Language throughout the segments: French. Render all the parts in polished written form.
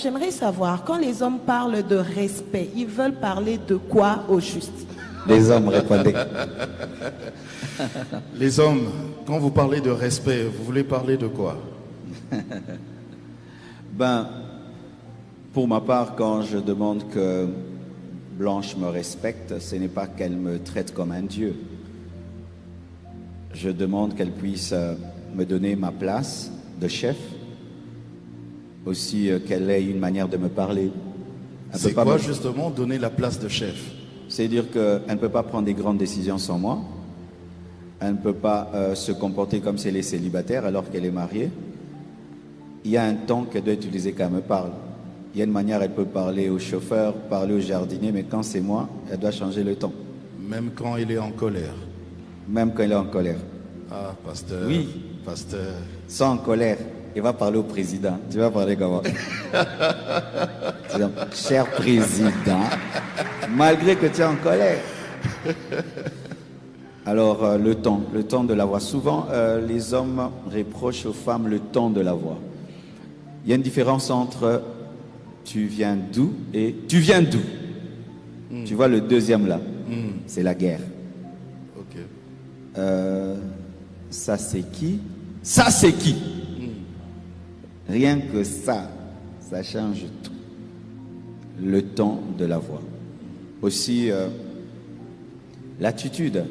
j'aimerais savoir, quand les hommes parlent de respect, ils veulent parler de quoi au juste? Les hommes répondaient. Les hommes, quand vous parlez de respect, vous voulez parler de quoi? Ben, pour ma part, quand je demande que Blanche me respecte, ce n'est pas qu'elle me traite comme un dieu. Je demande qu'elle puisse me donner ma place de chef, aussi qu'elle ait une manière de me parler. C'est quoi justement donner la place de chef? C'est-à-dire qu'elle ne peut pas prendre des grandes décisions sans moi. Elle ne peut pas se comporter comme si elle est célibataire alors qu'elle est mariée. Il y a un temps qu'elle doit utiliser quand elle me parle. Il y a une manière, elle peut parler au chauffeur, parler au jardinier, mais quand c'est moi, elle doit changer le ton. Même quand il est en colère? Même quand elle est en colère. Ah, pasteur. Oui. Pasteur. Sans en colère, il va parler au président. Tu vas parler comment? Cher président, malgré que tu es en colère. Alors, le ton de la voix. Souvent, les hommes reprochent aux femmes le ton de la voix. Il y a une différence entre tu viens d'où et tu viens d'où. Tu vois le deuxième là, c'est la guerre. Ok. Ça c'est qui? Ça c'est qui? Rien que ça change tout. Le ton de la voix. Aussi, l'attitude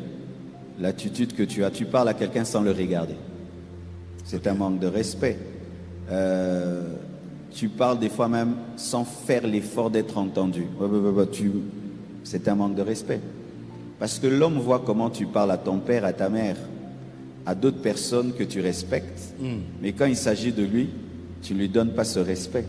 que tu as. Tu parles à quelqu'un sans le regarder. C'est un manque de respect. Tu parles des fois même sans faire l'effort d'être entendu. C'est un manque de respect. Parce que l'homme voit comment tu parles à ton père, à ta mère, à d'autres personnes que tu respectes. Mais quand il s'agit de lui, tu ne lui donnes pas ce respect.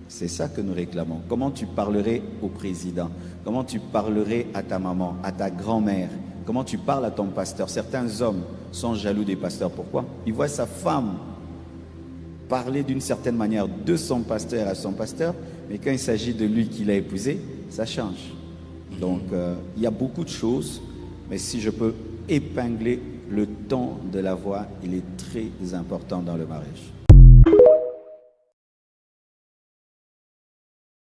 C'est ça que nous réclamons. Comment tu parlerais au président? Comment tu parlerais à ta maman, à ta grand-mère? Comment tu parles à ton pasteur? Certains hommes sont jaloux des pasteurs. Pourquoi? Ils voient sa femme parler d'une certaine manière de son pasteur à son pasteur, mais quand il s'agit de lui qu'il a épousé, ça change. Donc, il y a beaucoup de choses, mais si je peux épingler le ton de la voix, il est très important dans le mariage.